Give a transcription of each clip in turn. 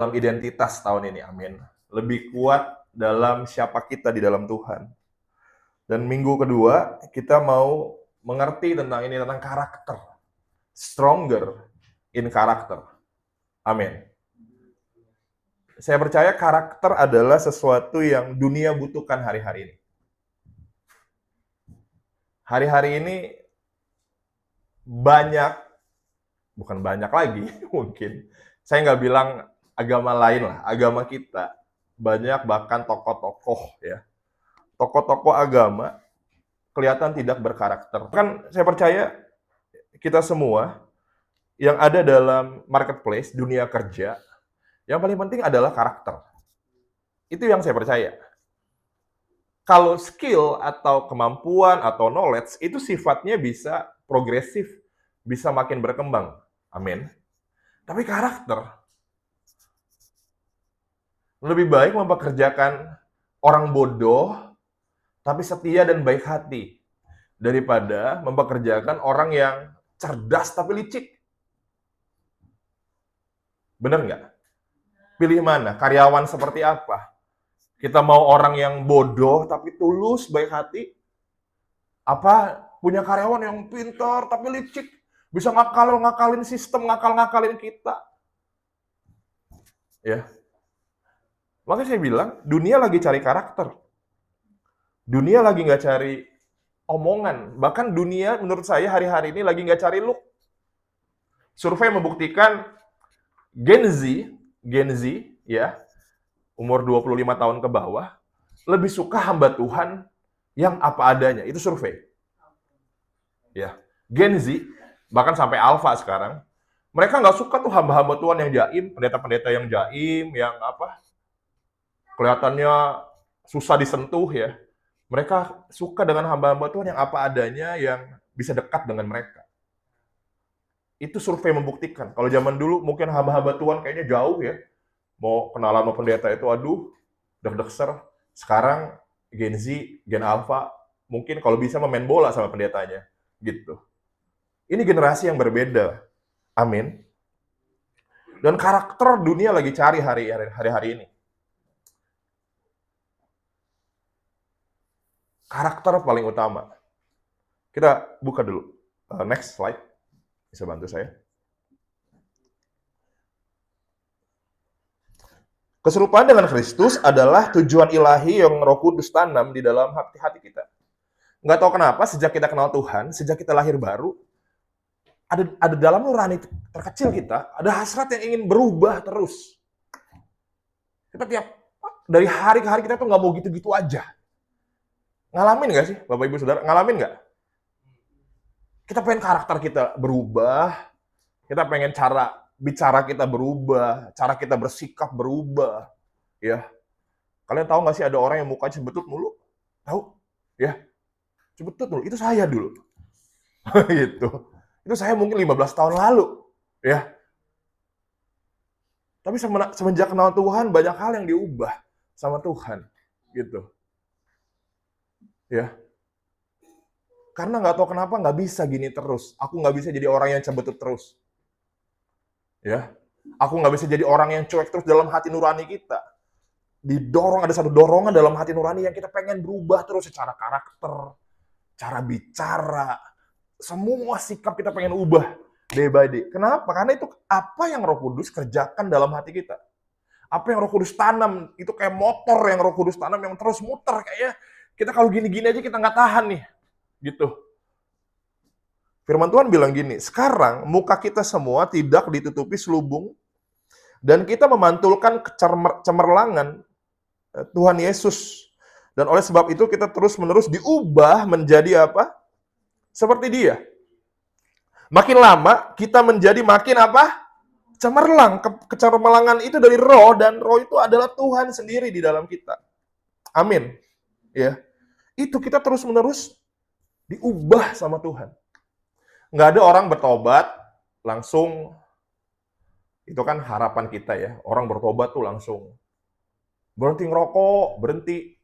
dalam identitas tahun ini, amin. Lebih kuat dalam siapa kita di dalam Tuhan. Dan minggu kedua, kita mau mengerti tentang ini, tentang karakter. Stronger in karakter. Amin. Saya percaya karakter adalah sesuatu yang dunia butuhkan hari-hari ini. Hari-hari ini bukan banyak lagi mungkin. Saya nggak bilang agama lain lah, agama kita. Banyak bahkan tokoh-tokoh ya. Tokoh-tokoh agama kelihatan tidak berkarakter. Kan saya percaya kita semua yang ada dalam marketplace, dunia kerja, yang paling penting adalah karakter. Itu yang saya percaya. Kalau skill atau kemampuan atau knowledge itu sifatnya bisa progresif, bisa makin berkembang. Amin. Tapi karakter lebih baik mempekerjakan orang bodoh tapi setia dan baik hati daripada mempekerjakan orang yang cerdas tapi licik. Bener nggak? Pilih mana? Karyawan seperti apa? Kita mau orang yang bodoh tapi tulus, baik hati? Apa punya karyawan yang pintar tapi licik? Bisa ngakalin sistem, ngakalin kita? Ya. Makanya saya bilang, dunia lagi cari karakter. Dunia lagi nggak cari omongan. Bahkan dunia menurut saya hari-hari ini lagi nggak cari look. Survei membuktikan Gen Z ya, umur 25 tahun ke bawah, lebih suka hamba Tuhan yang apa adanya. Itu survei. Ya. Gen Z, bahkan sampai alpha sekarang, mereka nggak suka tuh hamba-hamba Tuhan yang jaim, pendeta-pendeta yang jaim, yang apa, kelihatannya susah disentuh ya. Mereka suka dengan hamba-hamba Tuhan yang apa adanya, yang bisa dekat dengan mereka. Itu survei membuktikan. Kalau zaman dulu mungkin hamba-hamba Tuhan kayaknya jauh ya. Mau kenalan sama pendeta itu, aduh, deg-degser. Sekarang Gen Z, Gen Alpha, mungkin kalau bisa main bola sama pendetanya. Gitu. Ini generasi yang berbeda. Amin. Dan karakter dunia lagi cari hari-hari ini. Karakter paling utama. Kita buka dulu. Next slide. Bisa bantu saya? Keserupaan dengan Kristus adalah tujuan ilahi yang Roh Kudus tanam di dalam hati kita. Nggak tahu kenapa, sejak kita kenal Tuhan, sejak kita lahir baru, ada dalam nurani terkecil kita, ada hasrat yang ingin berubah terus. Kita dari hari ke hari kita tuh nggak mau gitu-gitu aja. Ngalamin nggak sih, Bapak Ibu Saudara? Ngalamin nggak? Kita pengen karakter kita berubah, kita pengen cara bicara kita berubah, cara kita bersikap berubah, ya. Kalian tahu nggak sih ada orang yang mukanya cebetut mulu? Tahu? Ya, cebetut mulu. Itu saya dulu. Gitu. Itu saya mungkin 15 tahun lalu, ya. Tapi semenjak kenal Tuhan, banyak hal yang diubah sama Tuhan, gitu. Ya. Karena nggak tahu kenapa nggak bisa gini terus. Aku nggak bisa jadi orang yang cebetut terus. Ya, aku nggak bisa jadi orang yang cuek terus dalam hati nurani kita. Didorong, ada satu dorongan dalam hati nurani yang kita pengen berubah terus secara karakter, cara bicara, semua sikap kita pengen ubah day by day. Kenapa? Karena itu apa yang Roh Kudus kerjakan dalam hati kita. Apa yang Roh Kudus tanam, itu kayak motor yang Roh Kudus tanam yang terus muter. Kayaknya kita kalau gini-gini aja kita nggak tahan nih. Gitu. Firman Tuhan bilang gini, sekarang muka kita semua tidak ditutupi selubung dan kita memantulkan cemerlangan Tuhan Yesus. Dan oleh sebab itu kita terus-menerus diubah menjadi apa? Seperti Dia. Makin lama kita menjadi makin apa? Cemerlang. Kecemerlangan itu dari roh dan roh itu adalah Tuhan sendiri di dalam kita. Amin. Ya. Itu kita terus-menerus diubah sama Tuhan. Nggak ada orang bertobat langsung, itu kan harapan kita ya, orang bertobat tuh langsung berhenti ngerokok, berhenti,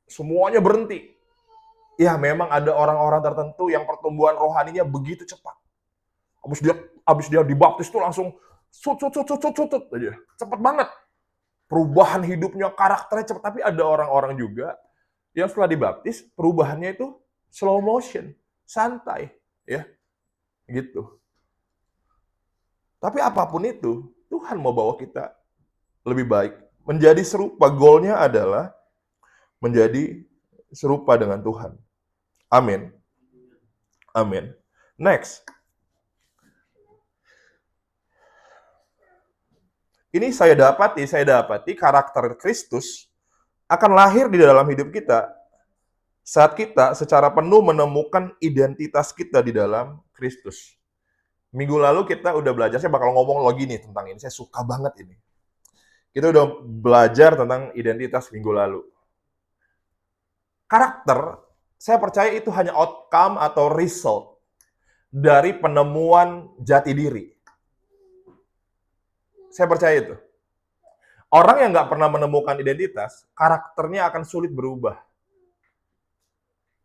semuanya berhenti. Ya memang ada orang-orang tertentu yang pertumbuhan rohaninya begitu cepat. Habis dia dibaptis tuh langsung Aja. Cepet banget. Perubahan hidupnya, karakternya cepat. Tapi ada orang-orang juga yang setelah dibaptis, perubahannya itu slow motion, santai, ya, gitu. Tapi apapun itu, Tuhan mau bawa kita lebih baik. Menjadi serupa, goalnya adalah menjadi serupa dengan Tuhan. Amin. Amin. Next. Ini saya dapati karakter Kristus akan lahir di dalam hidup kita saat kita secara penuh menemukan identitas kita di dalam Kristus. Minggu lalu kita udah belajar, saya bakal ngomong lagi nih tentang ini, saya suka banget ini. Kita udah belajar tentang identitas minggu lalu. Karakter, saya percaya itu hanya outcome atau result dari penemuan jati diri. Saya percaya itu. Orang yang nggak pernah menemukan identitas, karakternya akan sulit berubah.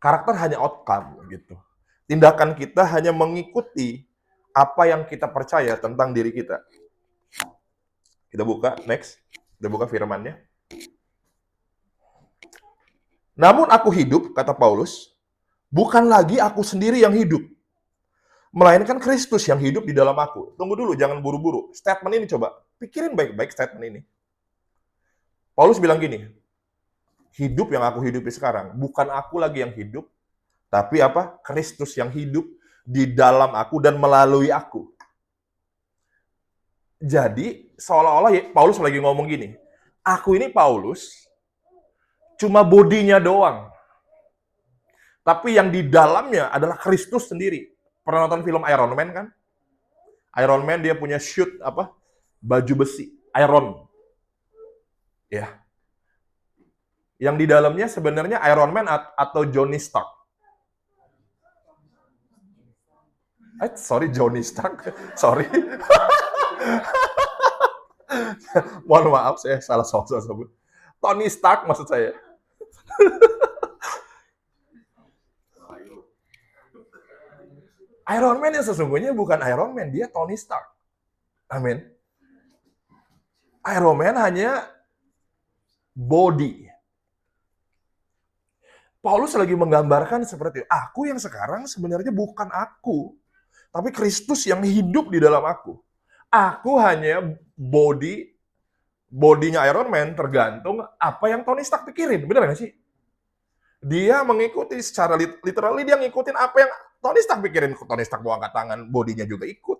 Karakter hanya outcome, gitu. Tindakan kita hanya mengikuti apa yang kita percaya tentang diri kita. Kita buka, next. Kita buka firman-nya. Namun aku hidup, kata Paulus, bukan lagi aku sendiri yang hidup, melainkan Kristus yang hidup di dalam aku. Tunggu dulu, jangan buru-buru. Statement ini coba, pikirin baik-baik statement ini. Paulus bilang gini, hidup yang aku hidupi sekarang, bukan aku lagi yang hidup, tapi apa? Kristus yang hidup di dalam aku dan melalui aku. Jadi, seolah-olah Paulus lagi ngomong gini, aku ini Paulus, cuma bodinya doang. Tapi yang di dalamnya adalah Kristus sendiri. Pernah nonton film Iron Man kan? Iron Man dia punya suit apa? Baju besi, iron. Ya. Yang di dalamnya sebenarnya Iron Man atau Johnny Stark. Sorry, Johnny Stark. Sorry. Mohon maaf, saya salah sebut. Tony Stark maksud saya. Iron Man yang sesungguhnya bukan Iron Man, dia Tony Stark. Amin. Iron Man hanya body. Paulus lagi menggambarkan seperti, aku yang sekarang sebenarnya bukan aku, tapi Kristus yang hidup di dalam aku. Aku hanya bodinya Iron Man tergantung apa yang Tony Stark pikirin. Benar nggak sih? Dia mengikuti secara literally, dia ngikutin apa yang Tony Stark pikirin. Tony Stark mau angkat tangan, bodinya juga ikut.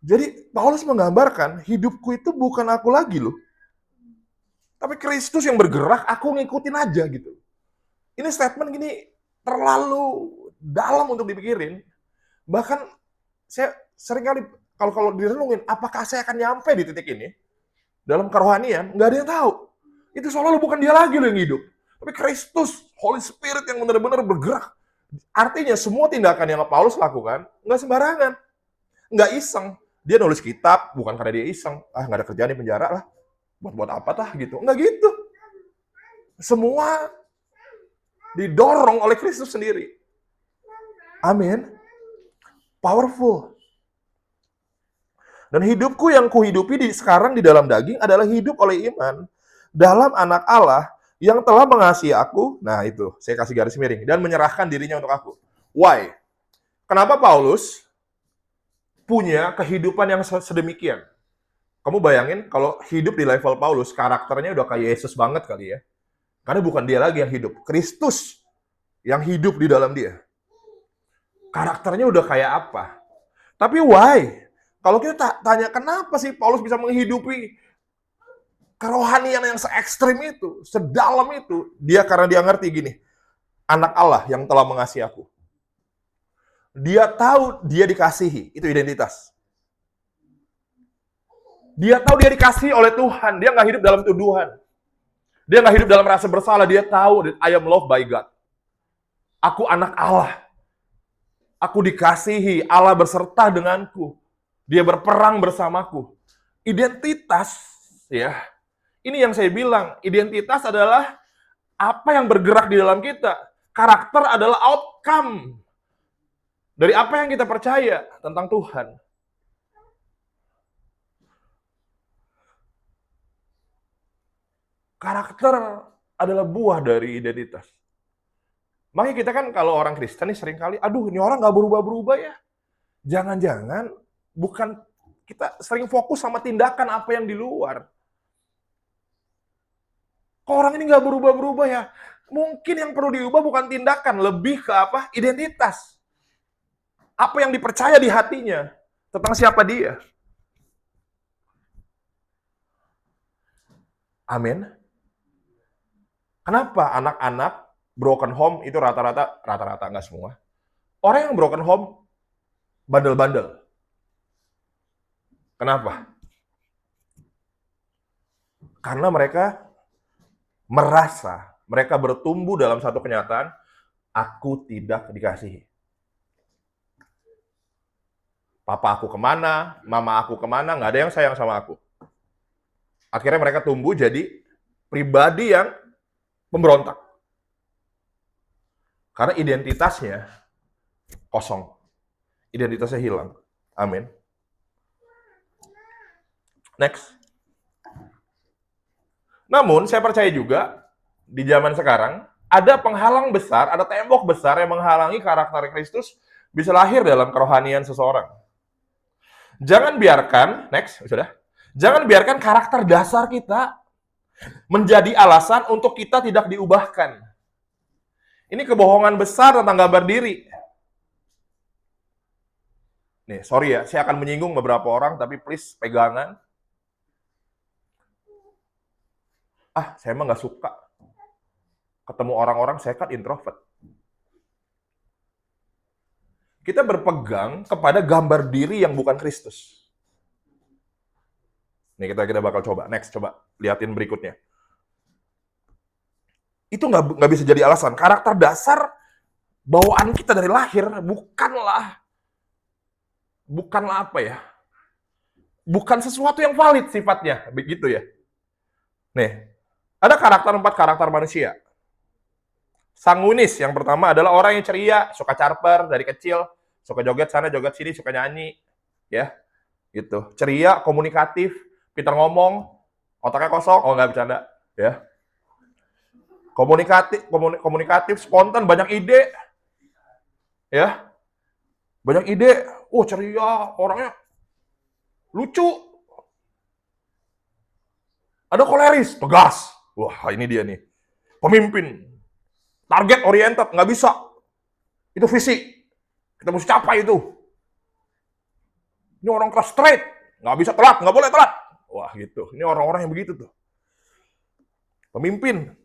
Jadi Paulus menggambarkan, hidupku itu bukan aku lagi loh. Tapi Kristus yang bergerak, aku ngikutin aja gitu. Ini statement gini terlalu dalam untuk dipikirin. Bahkan saya seringkali kalau direnungin, apakah saya akan nyampe di titik ini? Dalam kerohanian, nggak ada yang tahu. Itu seolah-olah bukan dia lagi loh yang hidup. Tapi Kristus, Holy Spirit yang benar-benar bergerak. Artinya semua tindakan yang Paulus lakukan, nggak sembarangan. Nggak iseng. Dia nulis kitab, bukan karena dia iseng. Nggak ada kerjaan di penjara lah. Buat apa tah gitu. Nggak gitu. Semua didorong oleh Kristus sendiri. Amin. Powerful. Dan hidupku yang kuhidupi sekarang di dalam daging adalah hidup oleh iman dalam anak Allah yang telah mengasihi aku. Nah itu, saya kasih garis miring. Dan menyerahkan dirinya untuk aku. Why? Kenapa Paulus punya kehidupan yang sedemikian? Kamu bayangin kalau hidup di level Paulus, karakternya udah kayak Yesus banget kali ya. Karena bukan dia lagi yang hidup. Kristus yang hidup di dalam dia. Karakternya udah kayak apa? Tapi why? Kalau kita tanya kenapa sih Paulus bisa menghidupi kerohanian yang se-ekstrim itu, sedalam itu, karena dia ngerti gini, anak Allah yang telah mengasihi aku. Dia tahu dia dikasihi, itu identitas. Dia tahu dia dikasihi oleh Tuhan, dia nggak hidup dalam tuduhan. Dia nggak hidup dalam rasa bersalah, dia tahu I am loved by God. Aku anak Allah. Aku dikasihi, Allah berserta denganku. Dia berperang bersamaku. Identitas, ya. Ini yang saya bilang, identitas adalah apa yang bergerak di dalam kita. Karakter adalah outcome dari apa yang kita percaya tentang Tuhan. Karakter adalah buah dari identitas. Makanya kita kan kalau orang Kristen nih seringkali, aduh ini orang nggak berubah-berubah ya. Jangan-jangan bukan kita sering fokus sama tindakan apa yang di luar. Kok orang ini nggak berubah-berubah ya? Mungkin yang perlu diubah bukan tindakan, lebih ke apa? Identitas. Apa yang dipercaya di hatinya tentang siapa dia. Amin. Kenapa anak-anak broken home itu rata-rata nggak semua. Orang yang broken home bandel-bandel. Kenapa? Karena mereka mereka bertumbuh dalam satu kenyataan, aku tidak dikasihi. Papa aku kemana, mama aku kemana, nggak ada yang sayang sama aku. Akhirnya mereka tumbuh jadi pribadi yang pemberontak. Karena identitasnya kosong. Identitasnya hilang. Amin. Next. Namun, saya percaya juga, di zaman sekarang, ada penghalang besar, ada tembok besar yang menghalangi karakter Kristus bisa lahir dalam kerohanian seseorang. Jangan biarkan, next, sudah. Jangan biarkan karakter dasar kita menjadi alasan untuk kita tidak diubahkan. Ini kebohongan besar tentang gambar diri. Nih, sorry ya, saya akan menyinggung beberapa orang, tapi please pegangan. Saya emang nggak suka ketemu orang-orang, saya kan introvert. Kita berpegang kepada gambar diri yang bukan Kristus. Nih, kita bakal coba. Next, coba liatin berikutnya. Itu nggak bisa jadi alasan. Karakter dasar bawaan kita dari lahir bukanlah apa ya? Bukan sesuatu yang valid sifatnya, begitu ya. Nih, ada 4 karakter manusia. Sanguinis yang pertama adalah orang yang ceria, suka charper dari kecil, suka joget sana, joget sini, suka nyanyi, ya, gitu. Ceria, komunikatif, pintar ngomong, otaknya kosong, nggak bercanda, ya. Komunikatif, spontan, banyak ide, ya, banyak ide. Ceria, orangnya lucu. Ada koleris, tegas. Wah, ini dia nih, pemimpin, target oriented, nggak bisa. Itu visi. Kita mesti capai itu. Ini orang kelas straight, nggak bisa telat, nggak boleh telat. Wah gitu, ini orang-orang yang begitu tuh. Pemimpin.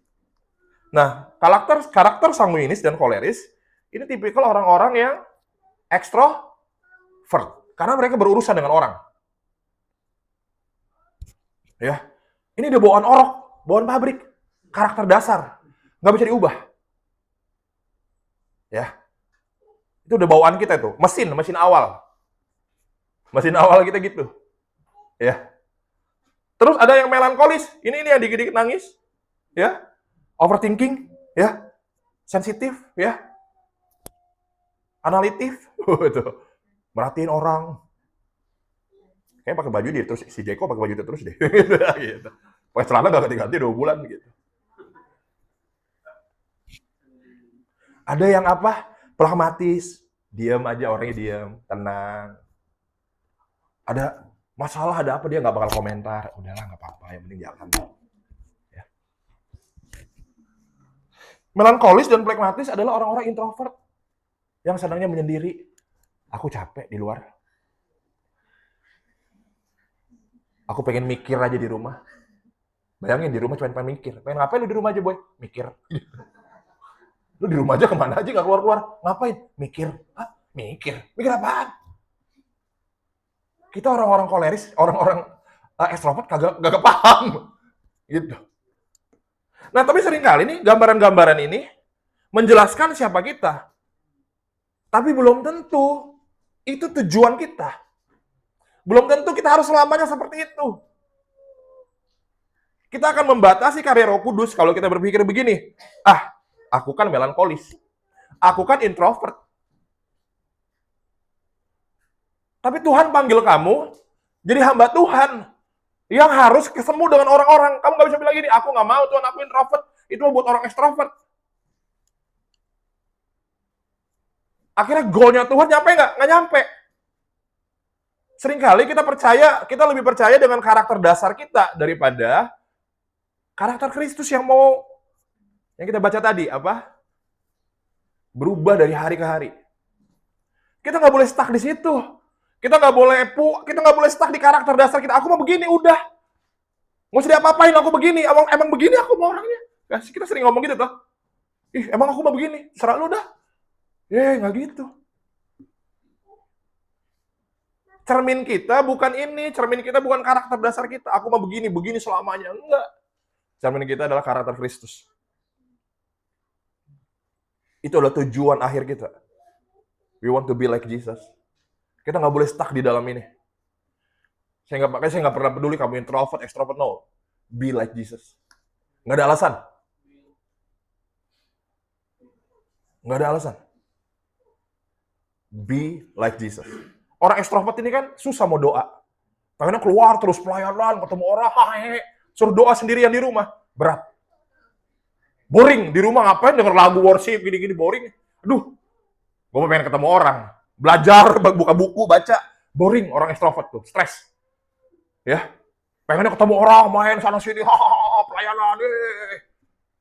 Nah, karakter sanguinis dan koleris, ini tipikal orang-orang yang ekstrovert. Karena mereka berurusan dengan orang. Ya, ini udah bawaan orok, bawaan pabrik. Karakter dasar, nggak bisa diubah. Ya, itu udah bawaan kita itu, mesin awal. Mesin awal kita gitu. Ya. Terus ada yang melankolis, ini yang dikit-dikit nangis, ya. Overthinking, ya. Sensitif, ya. Analitif, itu. Merhatiin orang. Kayaknya pakai baju dia terus, si Jeko pakai baju terus deh. Gitu. Pakai celana gak ganti-ganti 2 bulan gitu. Ada yang apa? Pragmatis, diam aja, orangnya diam, tenang. Ada masalah, ada apa, dia nggak bakal komentar. Udahlah, nggak apa-apa, yang penting jalan. Ya. Melankolis dan pragmatis adalah orang-orang introvert yang senangnya menyendiri. Aku capek di luar. Aku pengen mikir aja di rumah. Bayangin di rumah cuma pengen mikir. Pengen ngapain lu di rumah aja, boy? Mikir. Lu di rumah aja kemana aja nggak keluar-keluar. Ngapain? Mikir. Mikir? Mikir apaan? Kita orang-orang koleris, orang-orang ekstrovert kagak paham. Gitu. Nah, tapi seringkali nih gambaran-gambaran ini menjelaskan siapa kita. Tapi belum tentu itu tujuan kita. Belum tentu kita harus selamanya seperti itu. Kita akan membatasi karya Roh Kudus kalau kita berpikir begini. Aku kan melankolis. Aku kan introvert. Tapi Tuhan panggil kamu jadi hamba Tuhan. Yang harus ketemu dengan orang-orang. Kamu nggak bisa bilang gini, aku nggak mau Tuhan, aku introvert. Itu buat orang ekstrovert. Akhirnya goalnya Tuhan nyampe nggak? Nggak nyampe. Seringkali kita lebih percaya dengan karakter dasar kita daripada karakter Kristus yang kita baca tadi, apa? Berubah dari hari ke hari. Kita nggak boleh stuck di situ. Kita nggak boleh stuck di karakter dasar kita. Aku mau begini, udah. Nggak usah diapa-apain, aku begini. Emang begini aku mau orangnya. Kita sering ngomong gitu toh. Emang aku mau begini. Serah lu dah. Nggak gitu. Cermin kita bukan ini. Cermin kita bukan karakter dasar kita. Aku mau begini selamanya. Enggak. Cermin kita adalah karakter Kristus. Itu adalah tujuan akhir kita. We want to be like Jesus. Kita nggak boleh stuck di dalam ini. Saya nggak pernah peduli kamu introvert, extrovert, no. Be like Jesus. Nggak ada alasan. Nggak ada alasan. Be like Jesus. Orang extrovert ini kan susah mau doa. Pengennya keluar terus pelayanan, ketemu orang, suruh doa sendirian di rumah. Berat. Boring. Di rumah ngapain denger lagu worship, gini-gini, boring. Aduh, gue pengen ketemu orang. Belajar, buka buku, baca. Boring orang extrovert tuh, stres. Ya, pengennya ketemu orang, main sana-sini, pelayanan,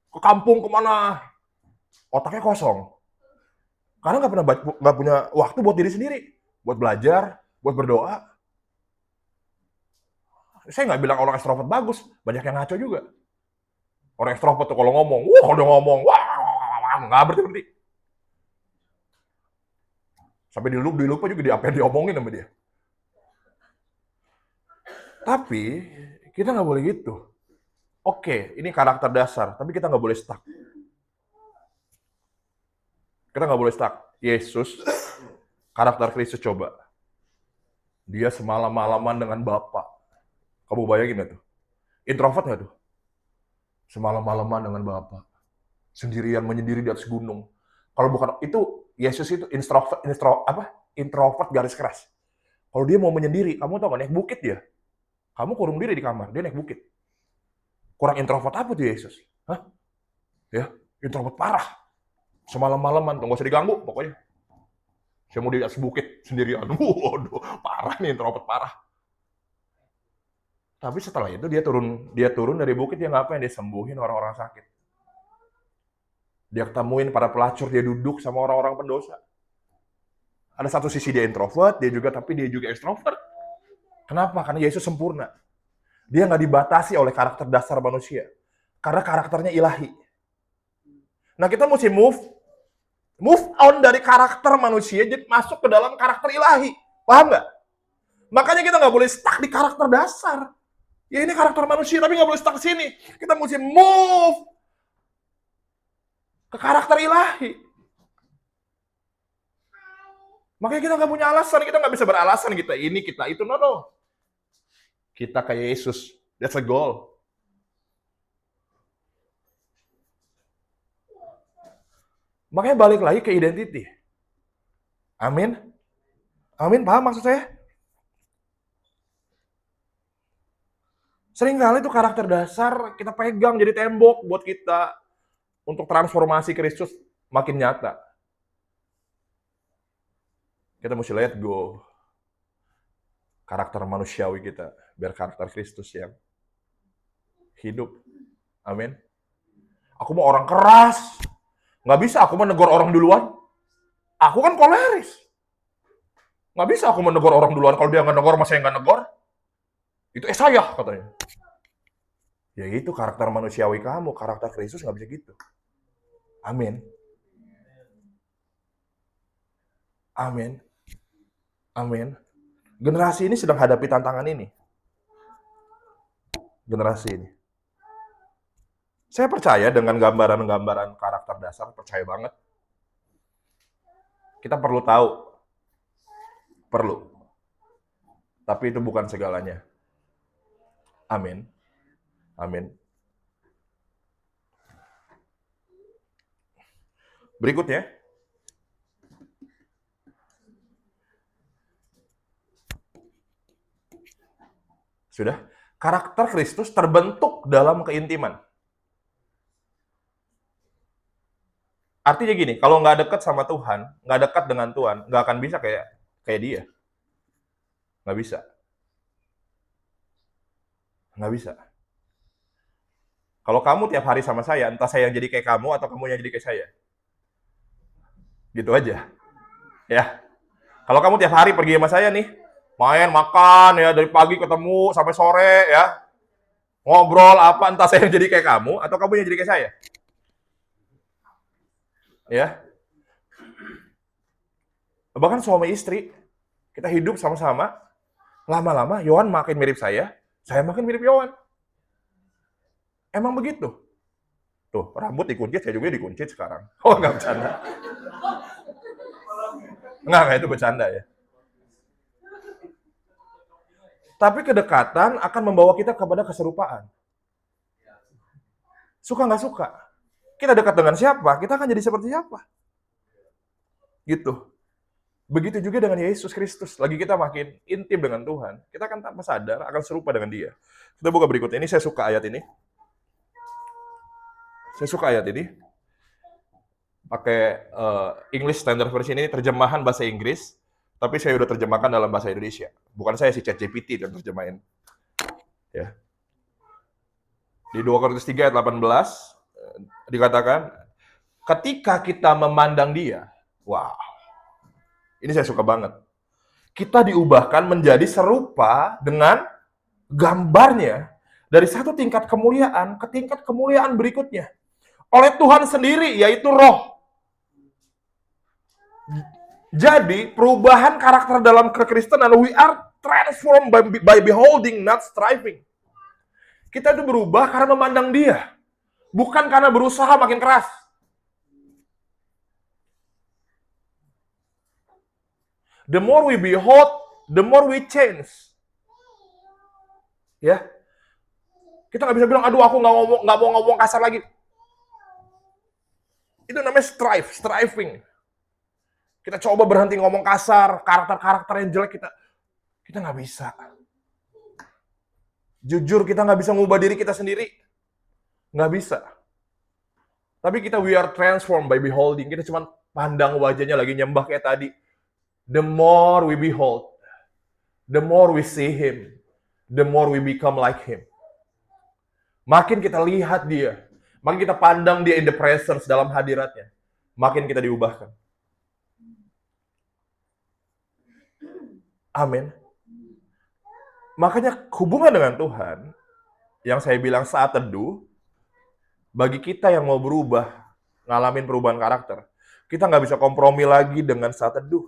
ke kampung kemana. Otaknya kosong. Karena nggak punya waktu buat diri sendiri. Buat belajar, buat berdoa. Saya nggak bilang orang extrovert bagus, banyak yang ngaco juga. Orang extrovert tuh kalau ngomong, udah ngomong, nggak berhenti. Sampai dilupa juga apa yang diomongin sama dia. Tapi, kita nggak boleh gitu. Oke, ini karakter dasar, tapi kita nggak boleh stuck. Kita nggak boleh stuck. Yesus, karakter Kristus coba. Dia semalam-malaman dengan Bapa. Kamu bayangin gak tuh? Introvert gak tuh? Semalam-malaman dengan Bapa. Sendirian menyendiri di atas gunung. Kalau bukan itu, Yesus itu introvert garis keras. Kalau dia mau menyendiri, kamu tau gak, naik bukit dia. Kamu kurung diri di kamar, dia naik bukit. Kurang introvert apa tuh Yesus? Hah? Ya, introvert parah. Semalam-malaman, tuh gak usah diganggu pokoknya. Saya mau di atas bukit sendirian. Waduh, parah nih, introvert parah. Tapi setelah itu dia turun dari bukit, dia ngapain? Dia sembuhin orang-orang sakit. Dia ketemuin para pelacur, dia duduk sama orang-orang pendosa. Ada satu sisi dia introvert, tapi dia juga extrovert. Kenapa? Karena Yesus sempurna. Dia nggak dibatasi oleh karakter dasar manusia. Karena karakternya ilahi. Nah, kita mesti move on dari karakter manusia, jadi masuk ke dalam karakter ilahi. Paham nggak? Makanya kita nggak boleh stuck di karakter dasar. Ya ini karakter manusia, tapi nggak boleh stuck di sini. Kita mesti move ke karakter ilahi. Makanya kita nggak punya alasan, kita nggak bisa beralasan kita ini, kita itu, no. Kita kayak Yesus, that's a goal. Makanya balik lagi ke identity. Amin? Amin, paham maksud saya? Seringkali itu karakter dasar kita pegang jadi tembok buat kita untuk transformasi Kristus makin nyata. Kita mesti let go karakter manusiawi kita, biar karakter Kristus yang hidup. Amin. Aku mau orang keras. Nggak bisa aku menegur orang duluan. Aku kan koleris. Nggak bisa aku menegur orang duluan. Kalau dia nggak negor, masa yang nggak negor? Itu saya, katanya. Ya itu karakter manusiawi kamu. Karakter Kristus nggak bisa gitu. Amin. Amin. Amin. Generasi ini sedang hadapi tantangan ini. Generasi ini. Saya percaya dengan gambaran-gambaran karakter dasar, percaya banget. Kita perlu tahu. Perlu. Tapi itu bukan segalanya. Amin. Amin. Berikutnya. Sudah? Karakter Kristus terbentuk dalam keintiman. Artinya gini, kalau nggak dekat sama Tuhan, nggak dekat dengan Tuhan, nggak akan bisa kayak dia. Nggak bisa. Nggak bisa. Kalau kamu tiap hari sama saya, entah saya yang jadi kayak kamu atau kamu yang jadi kayak saya. Gitu aja. Ya. Kalau kamu tiap hari pergi sama saya nih, main, makan, ya dari pagi ketemu sampai sore, ya. Ngobrol apa, entah saya yang jadi kayak kamu atau kamu yang jadi kayak saya. Ya. Bahkan suami istri, kita hidup sama-sama, lama-lama Yohan makin mirip saya makin mirip Yohan. Emang begitu. Tuh, rambut dikuncit, saya juga dikuncit sekarang. Oh, nggak bercanda. Nggak, itu bercanda ya. Tapi kedekatan akan membawa kita kepada keserupaan. Suka nggak suka. Kita dekat dengan siapa, kita akan jadi seperti siapa. Gitu. Begitu juga dengan Yesus Kristus. Lagi kita makin intim dengan Tuhan, kita akan tanpa sadar akan serupa dengan Dia. Kita buka berikutnya. Ini saya suka ayat ini. Saya suka ayat ini. Pakai English Standard Version ini terjemahan bahasa Inggris, tapi saya udah terjemahkan dalam bahasa Indonesia. Bukan saya, si ChatGPT yang terjemahin. Ya. Di 2 Korintus 3 ayat 18 dikatakan, ketika kita memandang Dia, wow. Ini saya suka banget. Kita diubahkan menjadi serupa dengan gambarnya dari satu tingkat kemuliaan ke tingkat kemuliaan berikutnya. Oleh Tuhan sendiri, yaitu Roh. Jadi, perubahan karakter dalam kekristenan, we are transformed by beholding, not striving. Kita itu berubah karena memandang Dia. Bukan karena berusaha makin keras. The more we behold, the more we change. Ya, kita nggak bisa bilang, aduh aku nggak mau ngomong kasar lagi. Itu namanya striving. Kita coba berhenti ngomong kasar, karakter-karakter yang jelek kita nggak bisa. Jujur kita nggak bisa ngubah diri kita sendiri, nggak bisa. Tapi we are transformed by beholding. Kita cuma pandang wajahnya lagi nyembah kayak tadi. The more we behold, the more we see Him, the more we become like Him. Makin kita lihat Dia, makin kita pandang Dia in the presence, dalam hadiratnya, makin kita diubahkan. Amin. Makanya hubungan dengan Tuhan, yang saya bilang saat teduh, bagi kita yang mau berubah, ngalamin perubahan karakter, kita nggak bisa kompromi lagi dengan saat teduh.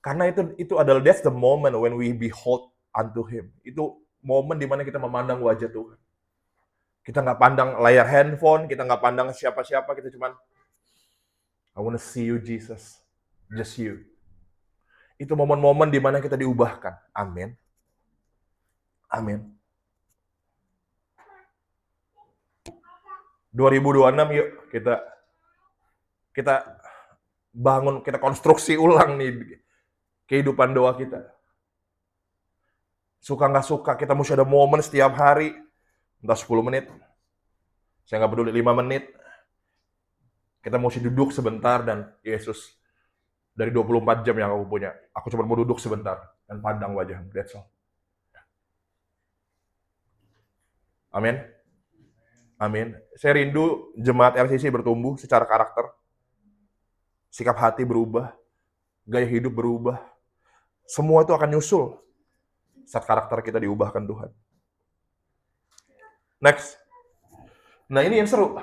Karena itu adalah, that's the moment when we behold unto Him. Itu momen di mana kita memandang wajah Tuhan. Kita nggak pandang layar handphone, kita nggak pandang siapa-siapa, kita cuma, I want to see you Jesus, just you. Itu momen-momen di mana kita diubahkan. Amin. Amin. 2026 yuk kita bangun, kita konstruksi ulang nih kehidupan doa kita. Suka nggak suka, kita mesti ada momen setiap hari, entah 10 menit, saya nggak peduli 5 menit, kita mesti duduk sebentar dan Yesus, dari 24 jam yang aku punya, aku cuma mau duduk sebentar dan pandang wajahmu, that's all. Amin. Amin. Saya rindu jemaat RCC bertumbuh secara karakter, sikap hati berubah, gaya hidup berubah. Semua itu akan nyusul saat karakter kita diubahkan Tuhan. Next. Nah, ini yang seru.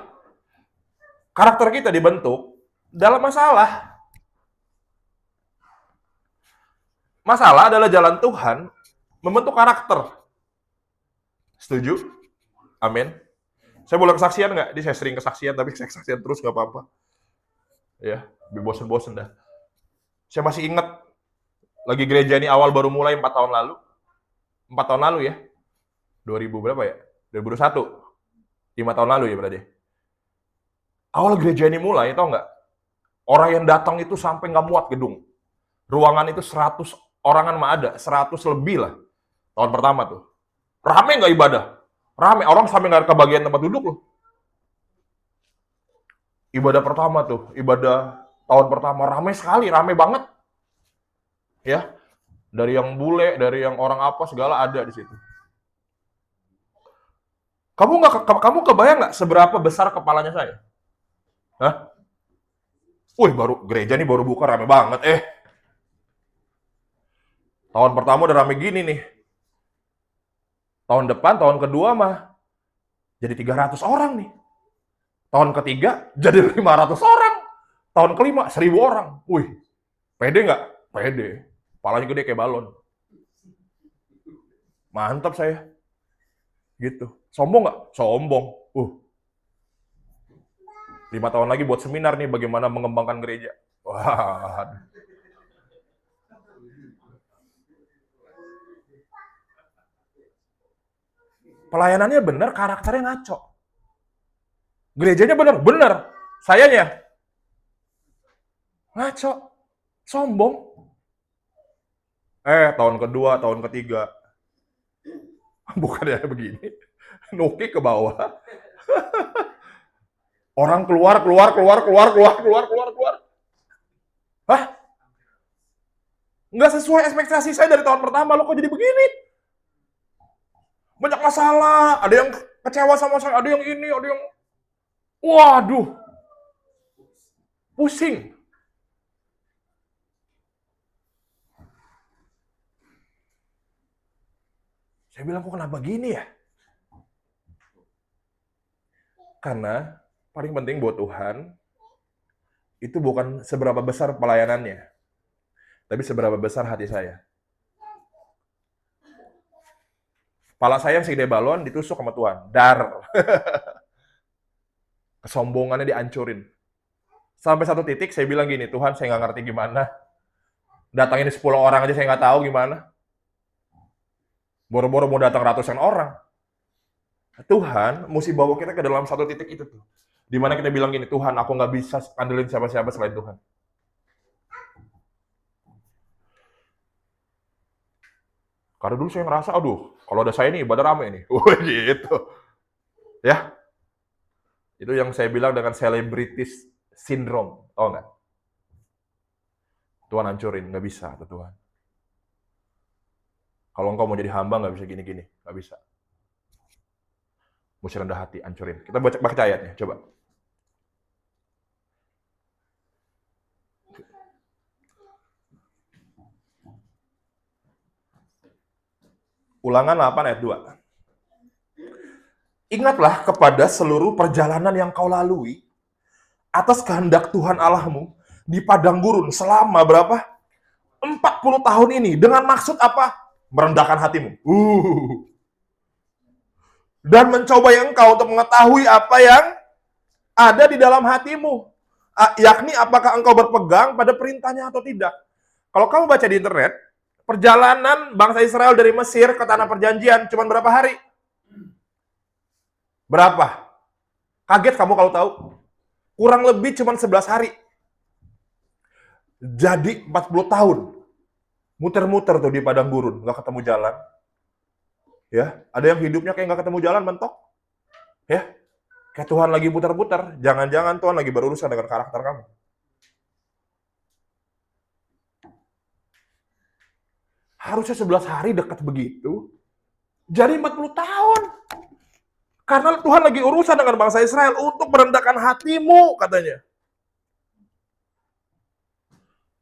Karakter kita dibentuk dalam masalah. Masalah adalah jalan Tuhan membentuk karakter. Setuju? Amin. Saya boleh kesaksian nggak? Saya sering kesaksian, tapi saya kesaksian terus nggak apa-apa. Ya, bosen-bosen dah. Saya masih ingat, lagi gereja ini awal baru mulai 4 tahun lalu. 4 tahun lalu ya. 2000 berapa ya? 2021. 5 tahun lalu ya berarti. Awal gereja ini mulai, tau nggak? Orang yang datang itu sampai nggak muat gedung. Ruangan itu 100 orangan mah ada, 100 lebih lah. Tahun pertama tuh. Rame nggak ibadah? Rame. Orang sampai nggak kebagian tempat duduk loh. Ibadah pertama tuh, ibadah tahun pertama rame sekali, rame banget. Ya, dari yang bule, dari yang orang apa segala ada di situ. Kamu kebayang nggak seberapa besar kepalanya saya? Hah? Wih, baru gereja nih baru buka rame banget. Tahun pertama udah rame gini nih. Tahun depan, tahun kedua mah jadi 300 orang nih. Tahun ketiga jadi 500 orang. Tahun kelima 1000 orang. Wih, pede nggak? Pede. Kepalanya gede kayak balon. Mantap saya. Gitu. Sombong nggak? Sombong. 5 tahun lagi buat seminar nih bagaimana mengembangkan gereja. Wah. Pelayanannya benar, karakternya ngaco. Gerejanya benar, benar. Sayanya ngaco, sombong. Tahun kedua, tahun ketiga, bukannya begini, nuki ke bawah. Orang keluar. Hah? Nggak sesuai ekspektasi saya dari tahun pertama, lo kok jadi begini? Banyak masalah, ada yang kecewa sama saya, ada yang ini, ada yang... Waduh, pusing. Saya bilang, kok kenapa gini ya? Karena paling penting buat Tuhan, itu bukan seberapa besar pelayanannya, tapi seberapa besar hati saya. Kepala saya yang segede balon ditusuk sama Tuhan. Dar. Kesombongannya dihancurin. Sampai satu titik saya bilang gini, Tuhan saya nggak ngerti gimana. Datangin 10 orang aja saya nggak tahu gimana. Boro-boro mau datang ratusan orang. Tuhan mesti bawa kita ke dalam satu titik itu tuh. Dimana kita bilang gini, Tuhan aku nggak bisa andelin siapa-siapa selain Tuhan. Karena dulu saya ngerasa, aduh, kalau ada saya nih ibadah rame nih. Gitu. Ya. Itu yang saya bilang dengan celebrities syndrome. Tahu nggak? Tuhan hancurin, nggak bisa, Tuhan. Kalau engkau mau jadi hamba, nggak bisa gini-gini. Nggak bisa. Mesti rendah hati, hancurin. Kita baca ayatnya, coba. Ulangan 8 ayat 2. Ingatlah kepada seluruh perjalanan yang kau lalui atas kehendak Tuhan Allahmu di padang gurun selama berapa? 40 tahun ini. Dengan maksud apa? Merendahkan hatimu. Dan mencoba engkau untuk mengetahui apa yang ada di dalam hatimu. Yakni apakah engkau berpegang pada perintahnya atau tidak. Kalau kamu baca di internet, perjalanan bangsa Israel dari Mesir ke tanah perjanjian cuma berapa hari? Berapa? Kaget kamu kalau tahu? Kurang lebih cuma 11 hari. Jadi 40 tahun. Muter-muter tuh di padang gurun, nggak ketemu jalan. Ya, ada yang hidupnya kayak nggak ketemu jalan, mentok. Ya, kayak Tuhan lagi putar-putar. Jangan-jangan Tuhan lagi berurusan dengan karakter kamu. Harusnya 11 hari dekat begitu. Jadi 40 tahun. Karena Tuhan lagi urusan dengan bangsa Israel untuk merendahkan hatimu, katanya.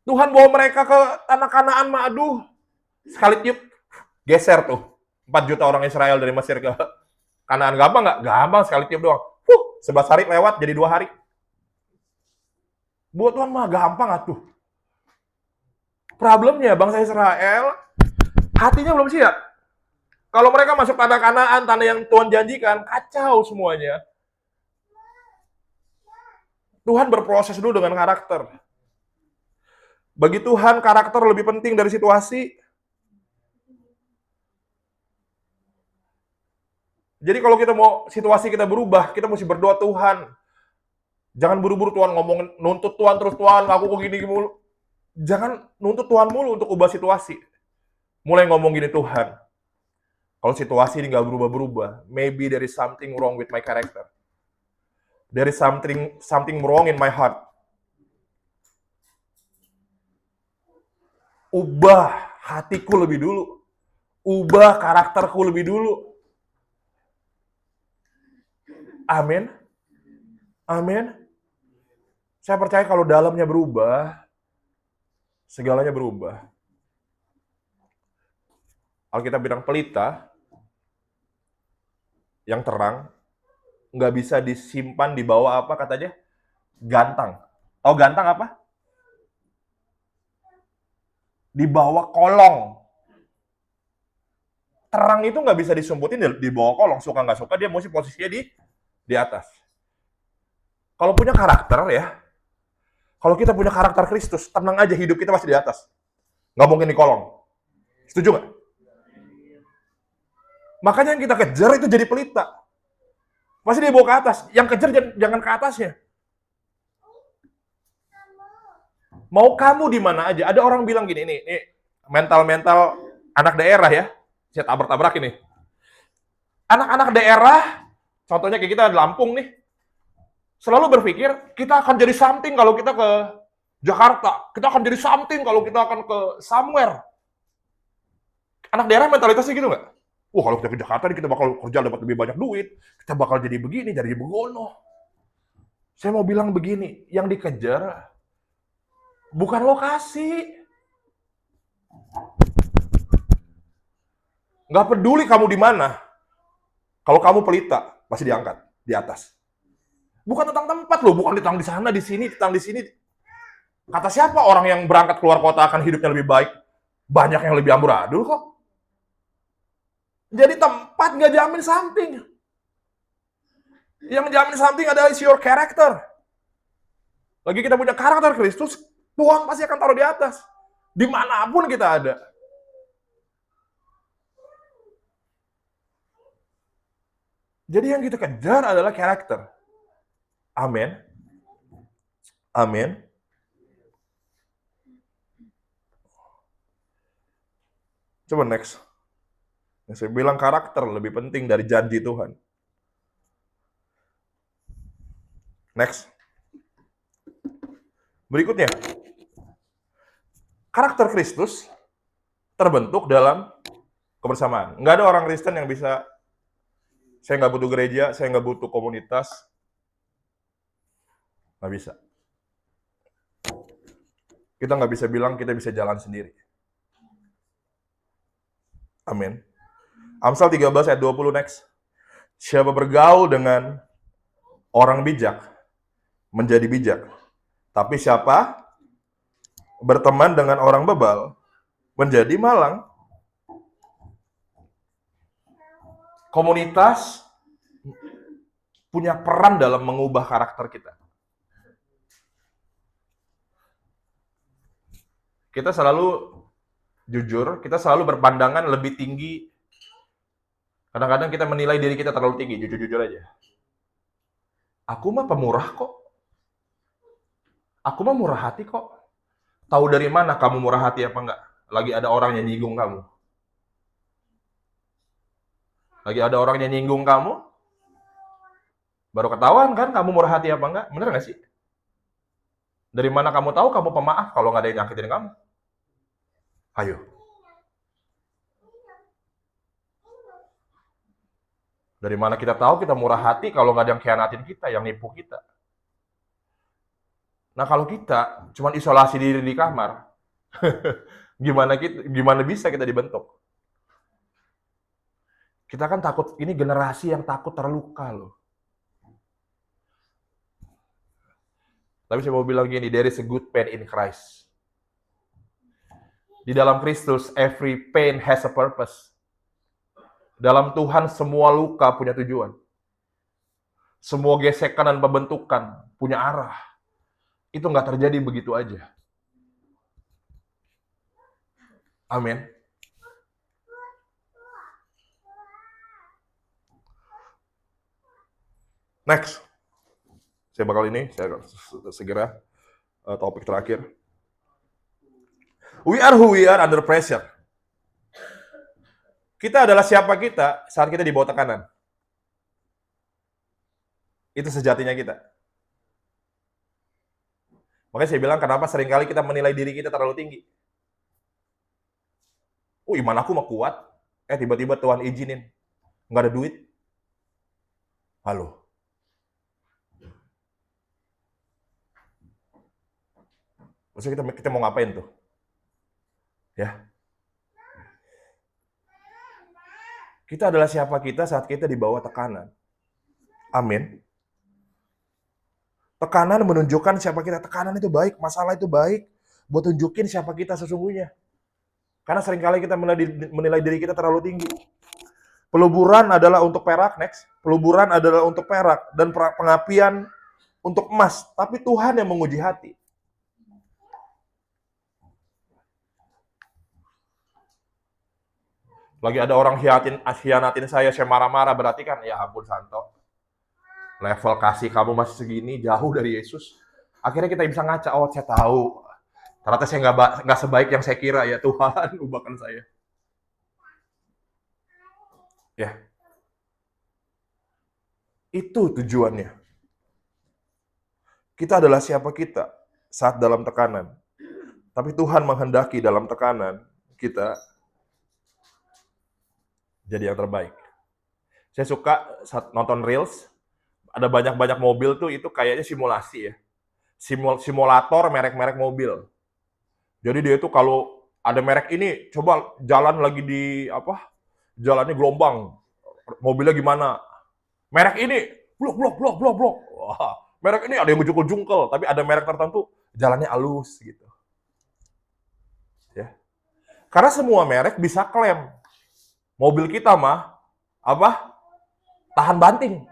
Tuhan bawa mereka ke tanah Kanaan, aduh. Sekali tiup, geser tuh. 4 juta orang Israel dari Mesir ke Kanaan. Gampang nggak? Gampang, sekali tiup doang. 11 hari lewat, jadi 2 hari. Buat Tuhan mah gampang atuh. Problemnya bangsa Israel, hatinya belum siap. Kalau mereka masuk tanah Kanaan, tanah yang Tuhan janjikan, kacau semuanya. Tuhan berproses dulu dengan karakter. Bagi Tuhan, karakter lebih penting dari situasi. Jadi kalau kita mau situasi kita berubah, kita mesti berdoa Tuhan. Jangan buru-buru Tuhan ngomong, nuntut Tuhan terus, Tuhan, aku kok gini mulu. Jangan nuntut Tuhan mulu untuk ubah situasi. Mulai ngomong gini, Tuhan, Kalau situasi ini nggak berubah-berubah, maybe there is something wrong with my character. There is something wrong in my heart. Ubah hatiku lebih dulu. Ubah karakterku lebih dulu. Amin. Amin. Saya percaya kalau dalamnya berubah, segalanya berubah. Alkitab bilang pelita yang terang nggak bisa disimpan di bawah apa katanya? Gantang. Tahu gantang apa? Di bawah kolong. Terang itu nggak bisa disumputin di bawah kolong. Suka nggak suka dia mesti posisinya di atas. Kalau punya karakter ya, kalau kita punya karakter Kristus, tenang aja hidup kita pasti di atas. Nggak mungkin di kolong. Setuju nggak? Makanya yang kita kejar itu jadi pelita. Pasti dia bawa ke atas. Yang kejar jangan ke atasnya. Mau kamu di mana aja. Ada orang bilang gini, ini mental-mental anak daerah ya. Saya tabrak-tabrak ini. Anak-anak daerah, contohnya kayak kita di Lampung nih, selalu berpikir kita akan jadi something kalau kita ke Jakarta. Kita akan jadi something kalau kita akan ke somewhere. Anak daerah mentalitasnya gitu nggak? Wah, kalau kita ke Jakarta, kita bakal kerja dapat lebih banyak duit. Kita bakal jadi begini, jadi begono. Saya mau bilang begini, yang dikejar bukan lokasi. Nggak peduli kamu di mana. Kalau kamu pelita, pasti diangkat di atas. Bukan tentang tempat loh, bukan tentang di sana, di sini, tentang di sini. Kata siapa orang yang berangkat keluar kota akan hidupnya lebih baik? Banyak yang lebih amburadul kok. Jadi tempat nggak jamin something. Yang jamin something adalah your character. Lagi kita punya karakter Kristus, Tuhan pasti akan taruh di atas. Dimanapun kita ada. Jadi yang kita kejar adalah karakter. Amin. Amin. Coba next. Yang saya bilang karakter lebih penting dari janji Tuhan. Next. Berikutnya. Karakter Kristus terbentuk dalam kebersamaan. Nggak ada orang Kristen yang bisa, saya nggak butuh gereja, saya nggak butuh komunitas. Nggak bisa. Kita nggak bisa bilang kita bisa jalan sendiri. Amin. Amsal 13 ayat 20 next. Siapa bergaul dengan orang bijak, menjadi bijak. Tapi siapa berteman dengan orang bebal, menjadi malang. Komunitas punya peran dalam mengubah karakter kita. Kita selalu jujur, kita selalu berpandangan lebih tinggi. Kadang-kadang kita menilai diri kita terlalu tinggi, jujur-jujur aja. Aku mah pemurah kok. Aku mah murah hati kok. Tahu dari mana kamu murah hati apa enggak? Lagi ada orang yang nyinggung kamu. Lagi ada orang yang nyinggung kamu, baru ketahuan kan kamu murah hati apa enggak? Bener nggak sih? Dari mana kamu tahu kamu pemaaf kalau nggak ada yang nyakitin kamu? Ayo. Dari mana kita tahu kita murah hati kalau nggak ada yang khianatin kita, yang nipu kita? Nah kalau kita cuma isolasi diri di kamar, gimana bisa kita dibentuk? Kita kan takut, ini generasi yang takut terluka loh. Tapi saya mau bilang gini, there is a good pain in Christ. Di dalam Kristus, every pain has a purpose. Dalam Tuhan, semua luka punya tujuan. Semua gesekan dan pembentukan punya arah. Itu nggak terjadi begitu aja. Amin. Next. Saya segera topik terakhir. We are who we are under pressure. Kita adalah siapa kita saat kita di bawah tekanan. Itu sejatinya kita. Makanya saya bilang kenapa seringkali kita menilai diri kita terlalu tinggi. Iman aku mah kuat. Tiba-tiba Tuhan izinin. Nggak ada duit. Halo. Maksudnya kita mau ngapain tuh? Ya. Kita adalah siapa kita saat kita di bawah tekanan. Amin. Tekanan menunjukkan siapa kita. Tekanan itu baik, masalah itu baik. Buat tunjukin siapa kita sesungguhnya. Karena seringkali kita menilai diri kita terlalu tinggi. Peluburan adalah untuk perak, next. Peluburan adalah untuk perak. Dan pengapian untuk emas. Tapi Tuhan yang menguji hati. Lagi ada orang hianatin saya marah-marah. Berarti kan, ya ampun Santo. Level kasih kamu masih segini, jauh dari Yesus. Akhirnya kita bisa ngaca, saya tahu. Ternyata saya nggak sebaik yang saya kira, ya Tuhan, ubahkan saya. Ya. Itu tujuannya. Kita adalah siapa kita saat dalam tekanan. Tapi Tuhan menghendaki dalam tekanan kita jadi yang terbaik. Saya suka saat nonton Reels, ada banyak-banyak mobil tuh, itu kayaknya simulasi ya. Simulator merek-merek mobil. Jadi dia itu kalau ada merek ini, coba jalan lagi di jalannya gelombang, mobilnya gimana? Merek ini, blok. Wah, merek ini ada yang jungkel-jungkel, tapi ada merek tertentu jalannya halus gitu. Ya. Karena semua merek bisa klaim. Mobil kita mah tahan banting.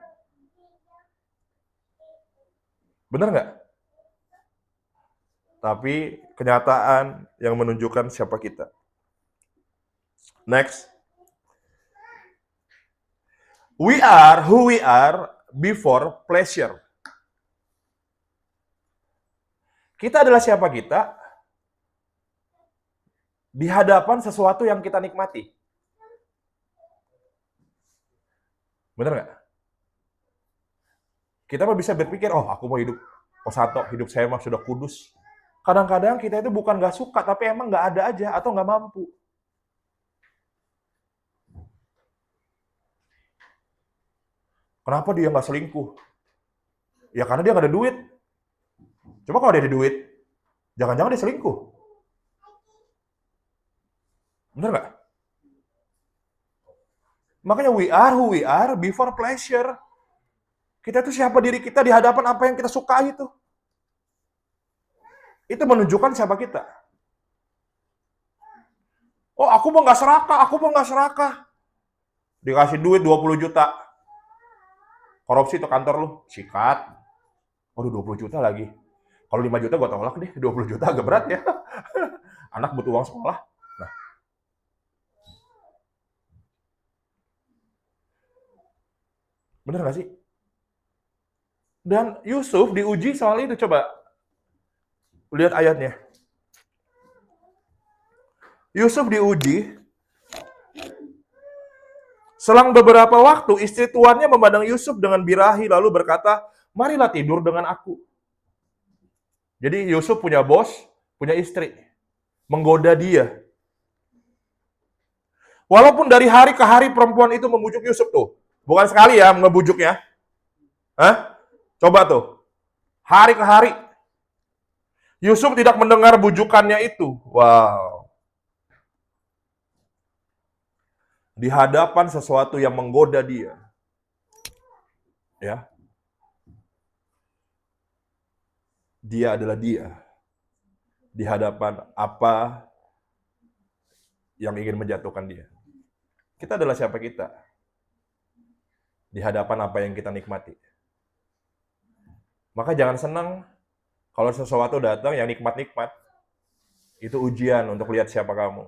Bener nggak? Tapi kenyataan yang menunjukkan siapa kita. Next. We are who we are before pleasure. Kita adalah siapa kita di hadapan sesuatu yang kita nikmati. Bener nggak? Kita mah bisa berpikir, aku mau hidup Santo, hidup saya mah sudah kudus. Kadang-kadang kita itu bukan nggak suka, tapi emang nggak ada aja atau nggak mampu. Kenapa dia nggak selingkuh? Ya karena dia nggak ada duit. Coba kalau dia ada duit, jangan-jangan dia selingkuh. Bener nggak? Makanya we are who we are before pleasure. Kita tuh siapa diri kita di hadapan apa yang kita suka itu. Itu menunjukkan siapa kita. Aku mau nggak serakah. Dikasih duit 20 juta. Korupsi tuh kantor lu, sikat. 20 juta lagi. Kalau 5 juta gue tolak deh, 20 juta agak berat ya. Anak butuh uang sekolah. Nah. Bener gak sih? Dan Yusuf diuji soal itu, coba. Lihat ayatnya. Yusuf diuji. Selang beberapa waktu, istri tuannya memandang Yusuf dengan birahi lalu berkata, marilah tidur dengan aku. Jadi Yusuf punya bos, punya istri. Menggoda dia. Walaupun dari hari ke hari perempuan itu membujuk Yusuf tuh. Bukan sekali ya ngebujuknya. Coba tuh. Hari ke hari. Yusuf tidak mendengar bujukannya itu. Wow. Di hadapan sesuatu yang menggoda dia. Ya. Dia adalah dia. Di hadapan apa yang ingin menjatuhkan dia. Kita adalah siapa kita? Di hadapan apa yang kita nikmati. Maka jangan senang kalau sesuatu datang yang nikmat-nikmat. Itu ujian untuk lihat siapa kamu.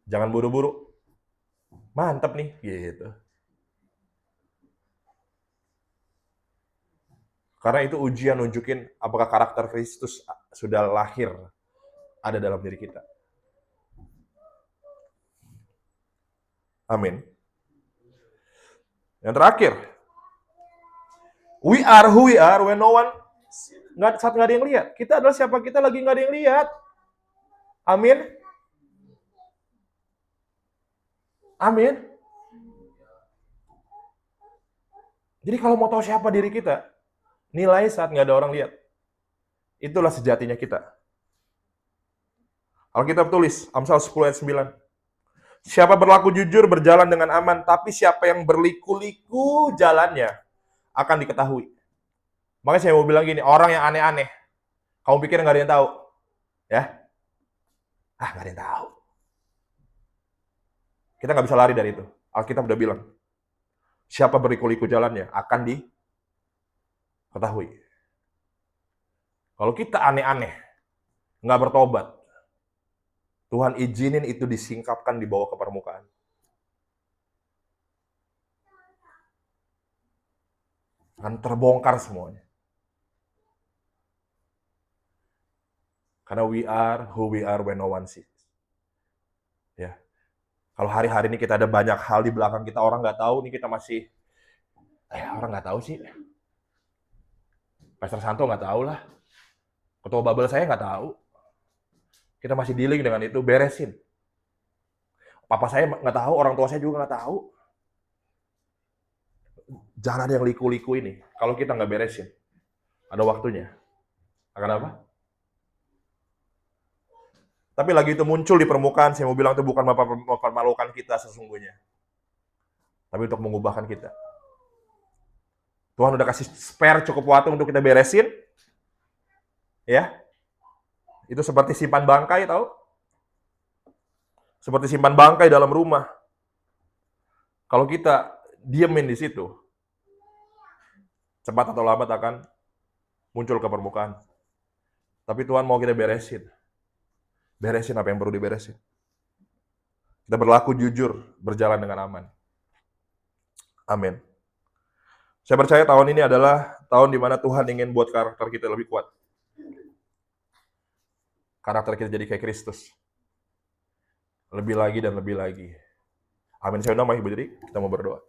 Jangan buru-buru. Mantap nih, gitu. Karena itu ujian nunjukin apakah karakter Kristus sudah lahir ada dalam diri kita. Amin. Yang terakhir, we are who we are when no one, saat nggak ada yang lihat. Kita adalah siapa kita lagi nggak ada yang lihat. Amin. Amin. Jadi kalau mau tahu siapa diri kita, nilai saat nggak ada orang lihat. Itulah sejatinya kita. Alkitab tulis, Amsal 10 ayat 9. Siapa berlaku jujur berjalan dengan aman, tapi siapa yang berliku-liku jalannya akan diketahui. Makanya saya mau bilang gini, orang yang aneh-aneh, kamu pikir nggak ada yang tahu? Ya? Nggak ada yang tahu. Kita nggak bisa lari dari itu. Alkitab udah bilang, siapa berliku-liku jalannya akan diketahui. Kalau kita aneh-aneh, nggak bertobat, Tuhan izinin itu disingkapkan, dibawa ke permukaan. Akan terbongkar semuanya. Karena we are who we are when no one sees. Ya. Kalau hari-hari ini kita ada banyak hal di belakang kita, orang nggak tahu, nih kita masih, orang nggak tahu sih. Pastor Santo nggak tahu lah. Ketua Babel saya nggak tahu. Kita masih dealing dengan itu, beresin. Papa saya nggak tahu, orang tua saya juga nggak tahu. Jangan ada yang liku-liku ini. Kalau kita nggak beresin, ada waktunya. Akan apa? Tapi lagi itu muncul di permukaan, saya mau bilang itu bukan mempermalukan kita sesungguhnya. Tapi untuk mengubahkan kita. Tuhan udah kasih spare cukup waktu untuk kita beresin. Ya. Itu seperti simpan bangkai, tahu? Seperti simpan bangkai dalam rumah. Kalau kita diemin di situ, cepat atau lambat akan muncul ke permukaan. Tapi Tuhan mau kita beresin. Beresin apa yang perlu diberesin. Kita berlaku jujur, berjalan dengan aman. Amin. Saya percaya tahun ini adalah tahun di mana Tuhan ingin buat karakter kita lebih kuat. Karakter kita jadi kayak Kristus. Lebih lagi dan lebih lagi. Amin. Saya undang Ibu Diri, kita mau berdoa.